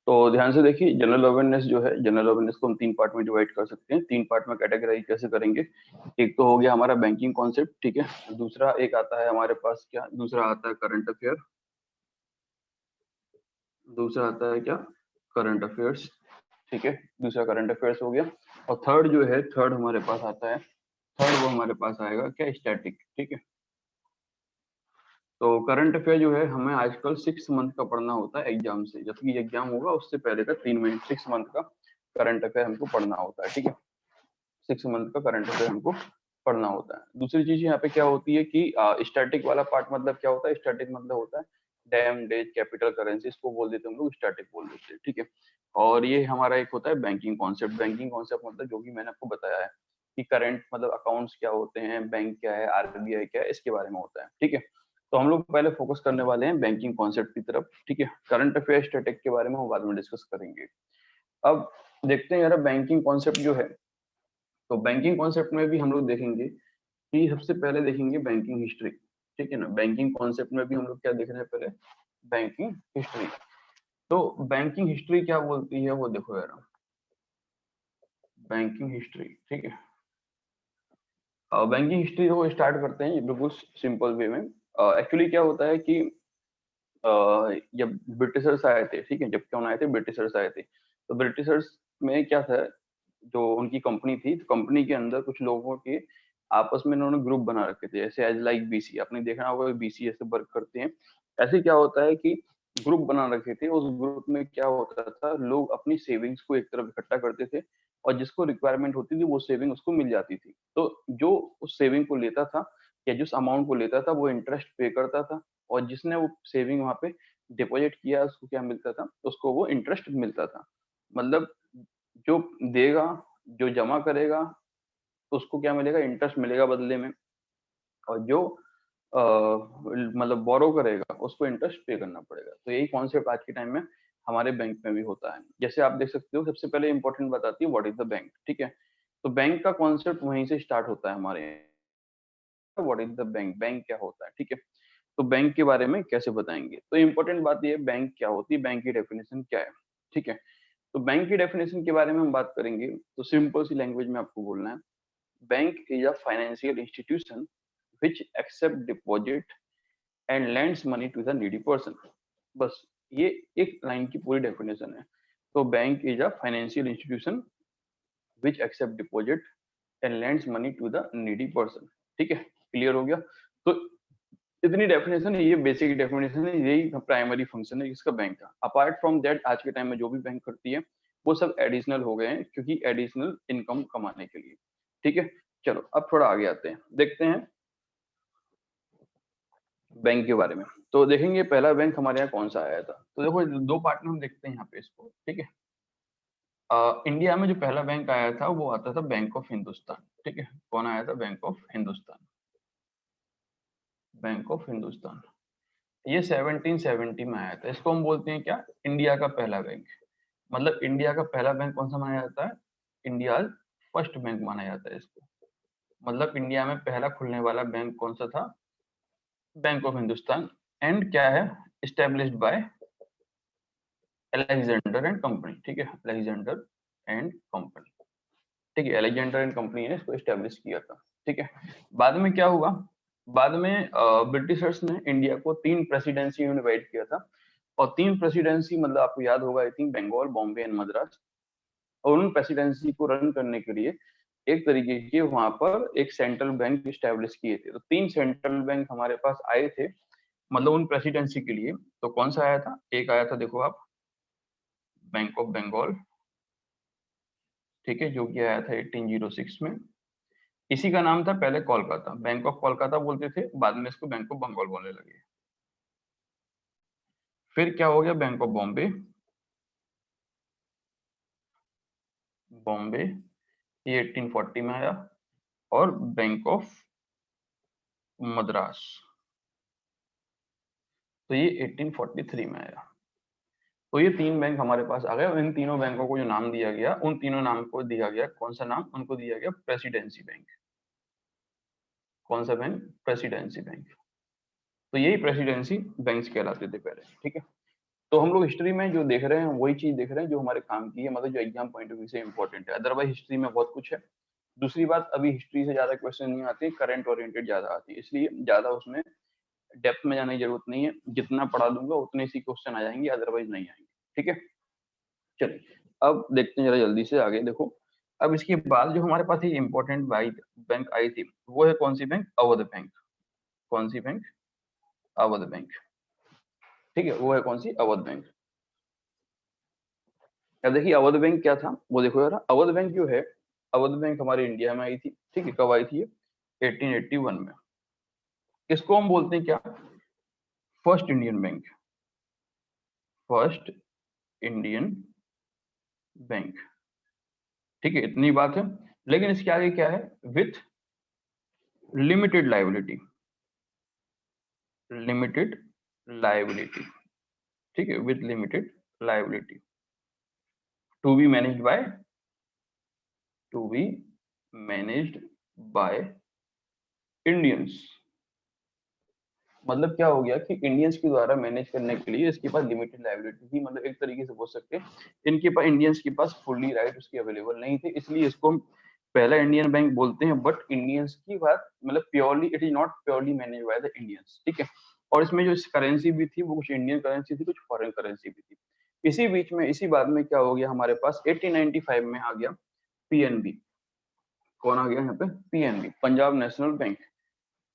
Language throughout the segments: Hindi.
तो ध्यान से देखिए, जनरल अवेयरनेस जो है, जनरल अवेयरनेस को हम तीन पार्ट में डिवाइड कर सकते हैं। तीन पार्ट में कैटेगराइज कैसे करेंगे? एक तो हो गया हमारा बैंकिंग कॉन्सेप्ट, ठीक है। दूसरा एक आता है हमारे पास क्या, दूसरा आता है करंट अफेयर। दूसरा आता है क्या, करंट अफेयर्स, ठीक है। दूसरा करंट अफेयर्स हो गया। और थर्ड जो है, थर्ड हमारे पास आता है, थर्ड वो हमारे पास आएगा क्या, स्टैटिक, ठीक है। तो करंट अफेयर जो है हमें आजकल 6 मंथ का पढ़ना होता है एग्जाम से, जब कि एग्जाम होगा उससे पहले का 3 महीने, 6 मंथ का करंट अफेयर हमको पढ़ना होता है, ठीक है। 6 मंथ का करंट अफेयर हमको पढ़ना होता है। दूसरी चीज यहाँ पे क्या होती है कि स्टैटिक वाला पार्ट मतलब क्या होता है, स्टैटिक मतलब होता है डैम, डेज, कैपिटल, करेंसी, इसको बोल देते हैं हम लोग, स्टैटिक बोल देते हैं, ठीक है। और ये हमारा एक होता है बैंकिंग कॉन्सेप्ट। बैंकिंग कॉन्सेप्ट मतलब जो कि मैंने आपको बताया है कि करंट मतलब अकाउंट्स क्या होते हैं, बैंक क्या है, आरबीआई क्या है, इसके बारे में होता है, ठीक है। तो हम लोग पहले फोकस करने वाले हैं बैंकिंग कॉन्सेप्ट की तरफ, ठीक है। करंट अफेयर स्टैटिक के बारे में हम बाद में डिस्कस करेंगे। अब देखते हैं यार बैंकिंग कॉन्सेप्ट जो है, तो बैंकिंग कॉन्सेप्ट में भी हम लोग देखेंगे कि सबसे पहले देखेंगे बैंकिंग हिस्ट्री, ठीक है ना। बैंकिंग कॉन्सेप्ट में भी हम लोग क्या देख रहे हैं पहले, बैंकिंग हिस्ट्री। तो बैंकिंग हिस्ट्री क्या बोलती है वो देखो यार, बैंकिंग हिस्ट्री, ठीक है। बैंकिंग हिस्ट्री को स्टार्ट करते हैं बिल्कुल सिंपल वे में। एक्चुअली क्या होता है कि जब ब्रिटिशर्स आए थे, ठीक है, जब कौन आए थे, ब्रिटिशर्स आए थे। तो ब्रिटिशर्स में क्या था, जो उनकी कंपनी थी, तो कंपनी के अंदर कुछ लोगों के आपस में इन्होंने ग्रुप बना रखे थे, ऐसे एज लाइक बीसी, आपने देखा होगा बीसी ऐसे वर्क करते हैं। ऐसे क्या होता है कि ग्रुप बना रखे थे, उस ग्रुप में क्या होता था, लोग अपनी सेविंग्स को एक तरफ इकट्ठा करते थे और जिसको रिक्वायरमेंट होती थी वो सेविंग उसको मिल जाती थी। तो जो उस सेविंग को लेता था या जिस अमाउंट को लेता था वो इंटरेस्ट पे करता था, और जिसने वो सेविंग वहां पे डिपॉजिट किया उसको क्या मिलता था, उसको वो इंटरेस्ट मिलता था। मतलब जो देगा, जो जमा करेगा उसको क्या मिलेगा, इंटरेस्ट मिलेगा बदले में। और जो मतलब बोरो करेगा उसको इंटरेस्ट पे करना पड़ेगा। तो यही कॉन्सेप्ट आज के टाइम में हमारे बैंक में भी होता है। जैसे आप देख सकते हो, सबसे पहले इंपॉर्टेंट बताती है व्हाट इज द बैंक, ठीक है। तो बैंक का कॉन्सेप्ट वहीं से स्टार्ट होता है हमारे यहाँ। What is the bank, bank क्या होता है, ठीक है। तो बैंक के बारे में कैसे बताएंगे, तो इंपॉर्टेंट बात ये है बैंक क्या होती है, बैंक की डेफिनेशन क्या है, ठीक है। तो बैंक की डेफिनेशन के बारे में हम बात करेंगे तो सिंपल सी लैंग्वेज में आपको बोलना है, bank is a financial institution which accept deposit and lends money to the needy person। बस ये एक लाइन की पूरी डेफिनेशन है। तो bank is a financial institution which accept deposit and lends money to the needy person, ठीक है, क्लियर हो गया। तो इतनी डेफिनेशन है, ये बेसिक डेफिनेशन है, यही प्राइमरी फंक्शन है इसका बैंक का। अपार्ट फ्रॉम दैट आज के टाइम में जो भी बैंक करती है वो सब एडिशनल हो गए हैं, क्योंकि एडिशनल इनकम कमाने के लिए, ठीक है। चलो अब थोड़ा आगे आते हैं, देखते हैं बैंक के बारे में। तो देखेंगे पहला बैंक हमारे यहाँ कौन सा आया था। तो देखो दो पार्ट में हम देखते हैं यहाँ पे इसको, ठीक है। इंडिया में जो पहला बैंक आया था वो आता था बैंक ऑफ हिंदुस्तान, ठीक है। कौन आया था, bank of Hindustan, bank of Hindustan. ये 1770 में आया था। इसको हम बोलते हैं क्या, इंडिया का पहला बैंक। मतलब इंडिया का पहला बैंक कौन सा माना जाता है, इंडिया फर्स्ट बैंक माना जाता है इसको। मतलब इंडिया में पहला खुलने वाला बैंक कौन सा था, बैंक ऑफ हिंदुस्तान। एंड क्या है, established by Alexander and company, ठीक है, अलेक्जेंडर एंड कंपनी, ठीक है। अलेक्जेंडर एंड कंपनी ने इसको एस्टेब्लिश किया था, ठीक है। बाद में क्या हुआ, बाद में ब्रिटिशर्स ने इंडिया को 3 प्रेसिडेंसी में डिवाइड किया था। और 3 प्रेसिडेंसी मतलब आपको याद होगा I think, Bengal, Bombay and Madras. और उन प्रेसिडेंसी को रन करने के लिए एक तरीके के वहां पर एक सेंट्रल बैंक स्टैब्लिश किए थे। तो 3 सेंट्रल बैंक हमारे पास आए थे, मतलब उन प्रेसिडेंसी के लिए। तो कौन सा आया था, एक आया था देखो आप, बैंक ऑफ बंगाल, ठीक है, जो कि आया था 1806 में। इसी का नाम था पहले कोलकाता, बैंक ऑफ कोलकाता बोलते थे, बाद में इसको बैंक ऑफ बंगाल बोलने लगे। फिर क्या हो गया, बैंक ऑफ बॉम्बे, बॉम्बे, ये 1840 में आया। और बैंक ऑफ मद्रास, तो ये 1843 में आया। तो ये 3 बैंक हमारे पास आ गए, और इन तीनों बैंकों को जो नाम दिया गया, उन तीनों नाम को दिया गया कौन सा नाम, उनको दिया गया प्रेसिडेंसी बैंक। कौन सा बैंक, प्रेसिडेंसी बैंक। तो यही प्रेसिडेंसी बैंक्स कहलाते थे पहले, ठीक है। तो हम लोग हिस्ट्री में जो देख रहे हैं वही चीज देख रहे हैं जो हमारे काम की है, मतलब जो एग्जाम पॉइंट ऑफ व्यू से इंपॉर्टेंट है। अदरवाइज हिस्ट्री में बहुत कुछ है। दूसरी बात, अभी हिस्ट्री से ज्यादा क्वेश्चन नहीं आते, करंट ओरिएंटेड ज्यादा आती है, इसलिए ज्यादा उसमें डेप्थ में जाने की जरूरत नहीं है। जितना पढ़ा दूंगा उतने सी क्वेश्चन आ जाएंगे, अदरवाइज नहीं आएंगे। ठीक है, चलिए अब देखते हैं जरा जल्दी से आगे। देखो अब इसके बाद जो हमारे पास ये इंपॉर्टेंट बैंक आई थी, वो है कौन सी बैंक? अवध बैंक। कौन सी बैंक? अवध बैंक। ठीक है, वो है कौन सी? अवध बैंक। अब देखिए अवध बैंक क्या था वो देखो जरा। अवध बैंक जो है, अवध बैंक हमारे इंडिया में आई थी। ठीक है, कब आई थी ये? 1881 में। इसको हम बोलते हैं क्या? First Indian bank. First Indian bank. ठीक है, इतनी बात है। लेकिन इसके आगे क्या है? With limited liability. Limited liability. ठीक है, with limited liability. To be managed by, to be managed by Indians. मतलब क्या हो गया कि इंडियंस के द्वारा मैनेज करने के लिए इसके पास लिमिटेड लाइबिलिटी थी। मतलब एक तरीके से बोल सकते हैं इनके पास, इंडियंस के पास फुल्ली राइट उसके अवेलेबल नहीं थे, इसलिए इसको हम पहला इंडियन बैंक बोलते हैं। बट इंडियंस की बात मतलब purely, it is not purely manage by the Indians. ठीक है, और इसमें जो करेंसी भी थी वो कुछ इंडियन करेंसी थी, कुछ फॉरेन करेंसी भी थी। इसी बीच में, इसी बाद में क्या हो गया हमारे पास 1895 में आ गया पीएनबी। कौन आ गया यहाँ पे? PNB, Punjab national bank.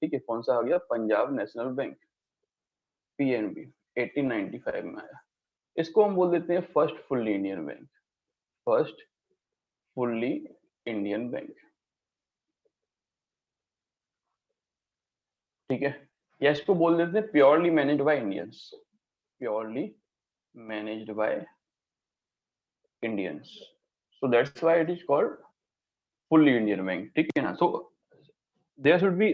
ठीक है, कौन सा आ गया? Punjab national bank, PNB. 1895 में आया। इसको हम बोल देते हैं first fully Indian bank. First fully Indian bank. ठीक है, या इसको बोल देते हैं purely managed by Indians. Purely managed by Indians, so that's why it is called fully Indian bank. ठीक है ना? सो there should be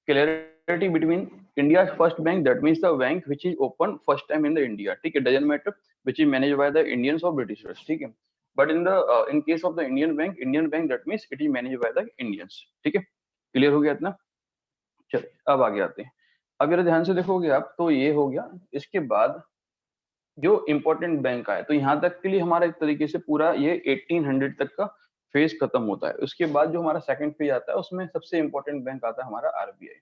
clarity between India's first bank, that means the bank which is opened first time in the India. ठीक है, doesn't matter which is managed by the Indians or Britishers. ठीक है, but in the in case of the Indian bank that means it is managed by the Indians. ठीक है, क्लियर हो गया इतना? चलिए अब आगे आते हैं। अब जरा ध्यान से देखोगे आप तो ये हो गया। इसके बाद जो इंपॉर्टेंट बैंक आए, तो यहाँ तक के लिए हमारा एक तरीके से पूरा ये 1800 तक का फेज खत्म होता है। उसके बाद जो हमारा सेकंड फेज आता है उसमें सबसे इंपॉर्टेंट बैंक आता है हमारा आरबीआई।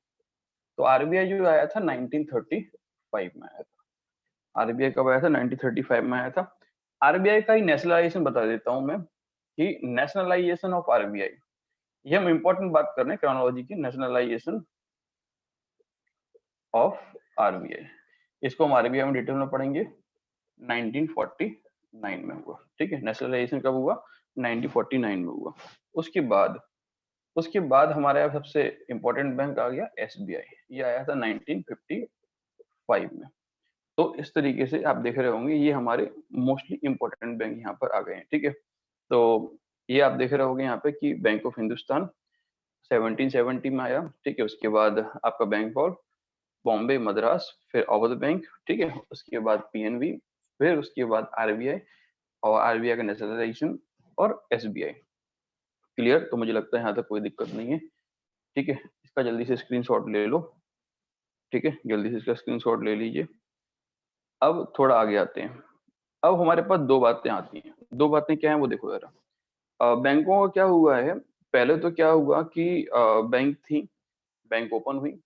तो आरबीआई जो आया था 1935 में आया था। आरबीआई कब आया था? 1935 में आया था। आरबीआई का ही नेशनलाइजेशन बता देता हूं मैं कि नेशनलाइजेशन ऑफ आरबीआई, ये हम इंपॉर्टेंट बात कर रहे हैं क्रोनोलॉजी की। नेशनलाइजेशन ऑफ आरबीआई, इसको हम आरबीआई में डिटेल में पढ़ेंगे। 1949 में हुआ। ठीक है, नेशनलाइजेशन कब हुआ? 1949 में हुआ। उसके बाद हमारे यहाँ सबसे इंपॉर्टेंट बैंक आ गया एसबीआई। ये आया था 1955 में। तो इस तरीके से आप देख रहे होंगे ये हमारे मोस्टली इंपॉर्टेंट बैंक यहाँ पर आ गए हैं। ठीक है, तो ये आप देख रहे होंगे यहाँ पे कि बैंक ऑफ हिंदुस्तान 1770 में आया। ठीक है, उसके बाद आपका बैंक ऑफ बॉम्बे मद्रास, फिर अवध बैंक। ठीक है, उसके बाद पीएनबी, फिर उसके बाद आरबीआई, और आरबीआई का नेशनलाइजेशन, और एसबीआई। क्लियर? तो मुझे लगता है यहाँ तक कोई दिक्कत नहीं है। ठीक है, इसका जल्दी से स्क्रीनशॉट ले लो। ठीक है, जल्दी से इसका स्क्रीनशॉट ले लीजिए। अब थोड़ा आगे आते हैं। अब हमारे पास दो बातें आती हैं। दो बातें क्या है वो देखो जरा। बैंकों का क्या हुआ है? पहले तो क्या हुआ कि बैंक थी, बैंक ओपन हुई,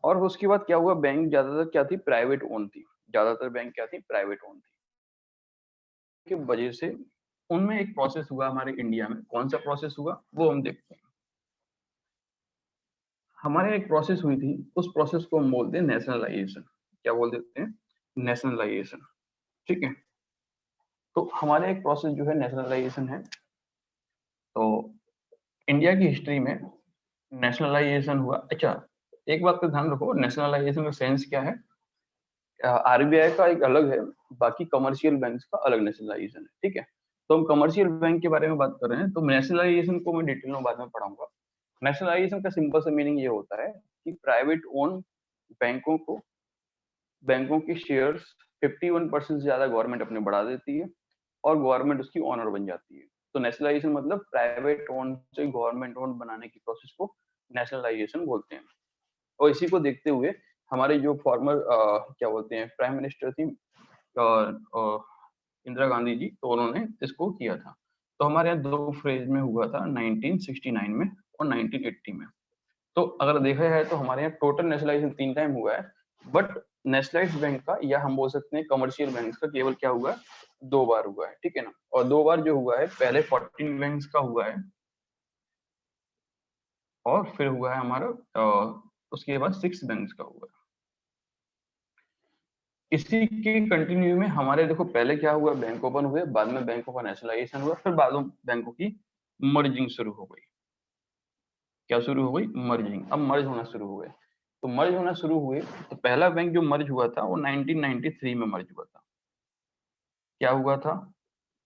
और उसके बाद क्या हुआ? बैंक ज्यादातर क्या थी? प्राइवेट ओन थी। ज्यादातर बैंक क्या थी? प्राइवेट ओन थी। की वजह से उनमें एक प्रोसेस हुआ हमारे इंडिया में। कौन सा प्रोसेस हुआ वो हम देखते हैं। हमारे एक प्रोसेस हुई थी, उस प्रोसेस को हम बोलते हैं नेशनलाइजेशन। क्या बोल देते हैं? नेशनलाइजेशन। ठीक है, तो हमारे एक प्रोसेस जो है नेशनलाइजेशन है। तो इंडिया की हिस्ट्री में नेशनलाइजेशन हुआ। अच्छा, एक बात का ध्यान रखो, नेशनलाइजेशन का सेंस क्या है? आरबीआई का एक अलग है, बाकी कमर्शियल बैंक्स का अलग नेशनलाइजेशन है। ठीक है, तो हम कमर्शियल बैंक के बारे में बात कर रहे हैं, तो नेशनलाइजेशन को मैं डिटेल में बाद में पढ़ाऊंगा। नेशनलाइजेशन का सिंपल सा मीनिंग ये होता है कि प्राइवेट ओन बैंकों को, बैंकों की शेयर्स 51% से ज्यादा गवर्नमेंट अपने बढ़ा देती है और गवर्नमेंट उसकी ओनर बन जाती है। तो नेशनलाइजेशन मतलब प्राइवेट ओन से गवर्नमेंट ओन बनाने की प्रोसेस को नेशनलाइजेशन बोलते हैं। और इसी को देखते हुए हमारे जो फॉर्मर क्या बोलते हैं प्राइम मिनिस्टर थी इंदिरा गांधी जी, तो उन्होंने इसको किया था। तो हमारे यहाँ 2 फेज में हुआ था, 1969 में और 1980 में। तो अगर देखा जाए तो हमारे यहाँ टोटल नेशनलाइजेशन 3 टाइम हुआ है, बट नेशनलाइज्ड बैंक का, या हम बोल सकते हैं कमर्शियल बैंक का, केवल क्या हुआ है, 2 बार हुआ है, ठीक है ना। और 2 बार जो हुआ है, पहले 14 बैंक्स का हुआ है और फिर हुआ है हमारा उसके बाद 6 बैंक्स का हुआ है। इसी के कंटिन्यू में हमारे देखो पहले क्या हुआ, बैंक ओपन हुए, बाद में बैंकों का नेशनलाइजेशन हुआ, फिर बाद में बैंकों की मर्जिंग शुरू हो गई। क्या शुरू हो गई, मर्जिंग। अब मर्ज होना शुरू हुए। तो मर्ज होना शुरू हुए तो पहला बैंक जो मर्ज हुआ था वो 1993 में मर्ज हुआ था। क्या हुआ था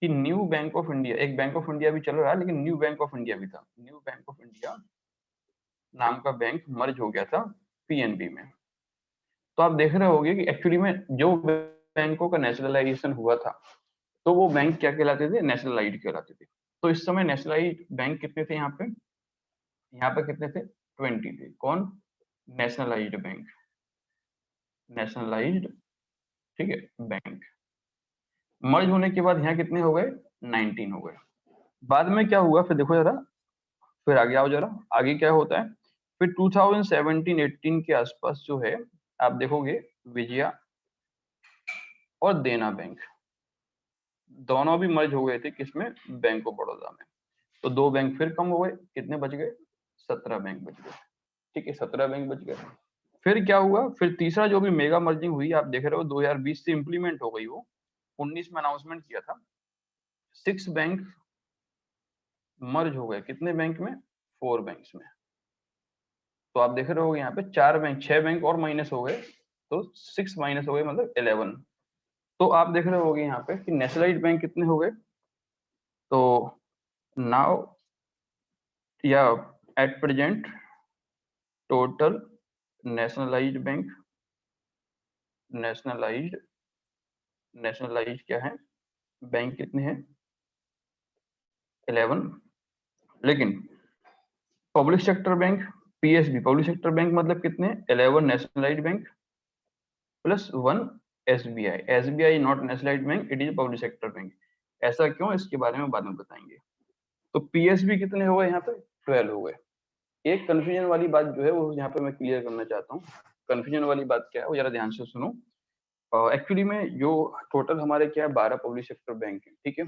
कि न्यू बैंक ऑफ इंडिया, एक बैंक ऑफ इंडिया भी चल रहा है लेकिन न्यू बैंक ऑफ इंडिया भी था, न्यू बैंक ऑफ इंडिया नाम का बैंक मर्ज हो गया था पीएनबी में। तो आप देख रहे होंगे कि एक्चुअली में जो बैंकों का नेशनलाइजेशन हुआ था तो वो बैंक क्या कहलाते थे, नेशनलाइज्ड कहलाते थे। तो इस समय नेशनलाइज्ड बैंक कितने थे यहाँ पे, यहाँ पे कितने थे, 20 थे। कौन, नेशनलाइज्ड बैंक, नेशनलाइज्ड, ठीक है, बैंक। मर्ज होने के बाद यहाँ कितने हो गए, 19 हो गए। बाद में क्या हुआ फिर देखो जरा, फिर आगे आओ जरा, आगे क्या होता है, फिर 2017-18 के आसपास जो है आप देखोगे, विजया और देना बैंक दोनों भी मर्ज हो गए थे, किसमें, बैंक ऑफ बड़ौदा में। तो 2 बैंक फिर कम हो गए, कितने बच गए, 17 बैंक बच गए, ठीक है, 17 बैंक बच गए। फिर क्या हुआ, फिर तीसरा जो भी मेगा मर्जिंग हुई, आप देख रहे हो 2020 से इंप्लीमेंट हो गई वो, 19 में अनाउंसमेंट किया था। 6 बैंक मर्ज हो गए, कितने बैंक में, 4 बैंक्स में। तो आप देख रहे हो यहाँ पे 4 बैंक, 6 बैंक और माइनस हो गए, तो 6 माइनस हो गए मतलब 11। तो आप देख रहे होगे यहाँ पे कि नेशनलाइज्ड बैंक कितने हो गए, तो नाउ या at present total nationalised bank, nationalised, nationalised क्या है, बैंक कितने हैं, 11। लेकिन public sector bank, PSB, public sector bank मतलब कितने, 11 nationalised bank plus 1 SBI. SBI not nationalised bank, it is public sector bank. ऐसा क्यों, इसके बारे में बाद में बताएंगे। तो पीएसबी कितने हो गए यहाँ पे, 12 हो गए। एक कंफ्यूजन वाली बात जो है वो यहाँ पे मैं क्लियर करना चाहता हूँ। कंफ्यूजन वाली बात क्या है वो जरा ध्यान से सुनो। एक्चुअली में जो टोटल हमारे क्या है, 12 पब्लिक सेक्टर बैंक है, ठीक है।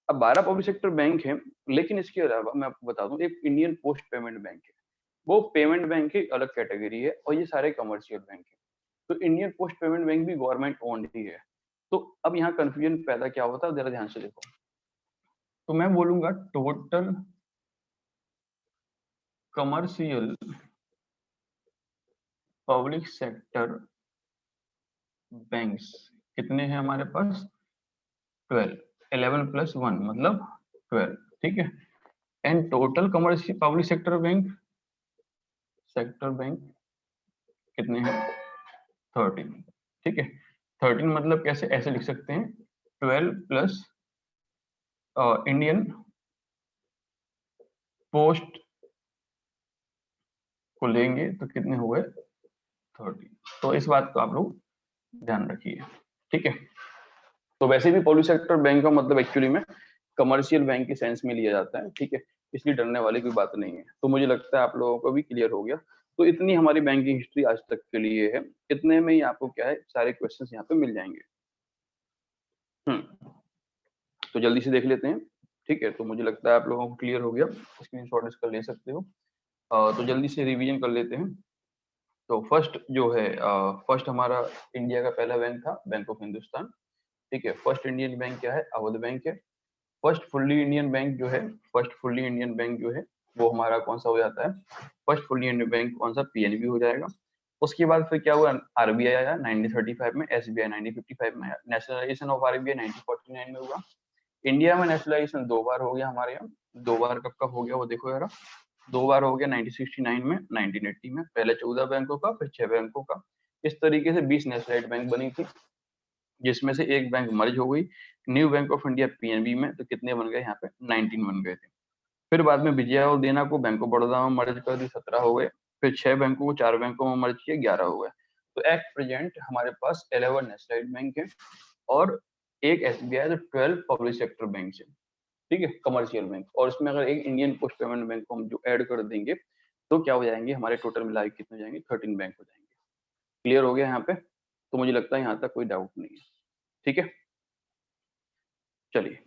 अब 12 पब्लिक सेक्टर बैंक है, लेकिन इसके अलावा मैं आपको बता दूं एक इंडियन पोस्ट पेमेंट बैंक है, वो पेमेंट बैंक की अलग कैटेगरी है, और ये सारे कमर्शियल बैंक है। तो इंडियन पोस्ट पेमेंट बैंक भी गवर्नमेंट ओन्ड ही है। तो अब यहाँ कंफ्यूजन पैदा क्या होता है, जरा ध्यान से देखो। तो मैं बोलूंगा total commercial public sector banks कितने हैं हमारे पास, 12, 11 प्लस 1 मतलब 12, ठीक है। And total commercial public sector bank, sector bank कितने हैं, 13, ठीक है। 13 मतलब कैसे, ऐसे लिख सकते हैं, 12 प्लस इंडियन पोस्ट को लेंगे तो कितने हुए, 30। तो इस बात को आप लोग ध्यान रखिए, ठीक है। तो वैसे भी पब्लिक सेक्टर बैंक का मतलब एक्चुअली में कमर्शियल बैंक के सेंस में लिया जाता है, ठीक है, इसलिए डरने वाली कोई बात नहीं है। तो मुझे लगता है आप लोगों को भी क्लियर हो गया। तो इतनी हमारी बैंकिंग हिस्ट्री आज तक के लिए है, इतने में ही आपको क्या है, सारे क्वेश्चंस यहाँ पे मिल जाएंगे। तो जल्दी से देख लेते हैं, ठीक है। तो मुझे लगता है आप लोगों को क्लियर हो गया, स्क्रीनशॉट इसका ले सकते हो। तो जल्दी से रिवीजन कर लेते हैं। तो फर्स्ट जो है, फर्स्ट हमारा इंडिया का पहला बैंक था बैंक ऑफ हिंदुस्तान, ठीक है। फर्स्ट इंडियन बैंक क्या है, अवध बैंक है। फर्स्ट फुल्ली इंडियन बैंक जो है, फर्स्ट फुल्ली इंडियन बैंक जो है वो हमारा कौन सा हो जाता है, फर्स्ट फुल्ली इंडियन बैंक कौन सा, पीएनबी हो जाएगा। उसके बाद फिर क्या हुआ, आरबीआई आया 1935 में, एसबीआई 1955 में आया, नेशनलाइजेशन ऑफ आरबीआई 1949 में हुआ। इंडिया में नेशनलाइजेशन 2 बार हो गया हमारे यहाँ। 2 बार कब कब हो गया वो देखो यार, 2 बार हो गया 1969 में, 1980 में। पहले 14 बैंकों का, फिर 6 बैंकों का। इस तरीके से 20 नेशनलाइज्ड बैंक बनी थी, जिसमें से एक बैंक मर्ज हो गई new bank of India PNB में। तो कितने बन गए यहाँ पे, 19 बन गए थे। फिर बाद में विजया और देना को बैंक ऑफ बड़ौदा में मर्ज कर दी, 17 हो गए। फिर 6 बैंकों को 4 बैंकों में मर्ज किया, 11 हो गए। तो एट प्रेजेंट हमारे पास 11 नेशनलाइज्ड बैंक है और एक एसबीआई तो 12 पब्लिक सेक्टर बैंक है, ठीक है, कमर्शियल बैंक। और इसमें अगर एक इंडियन पोस्ट पेमेंट बैंक को हम जो ऐड कर देंगे तो क्या हो जाएंगे, हमारे टोटल मिला के कितने हो जाएंगे, 13 बैंक हो जाएंगे। क्लियर हो गया यहाँ पे? तो मुझे लगता है यहाँ तक कोई डाउट नहीं है, ठीक है, चलिए।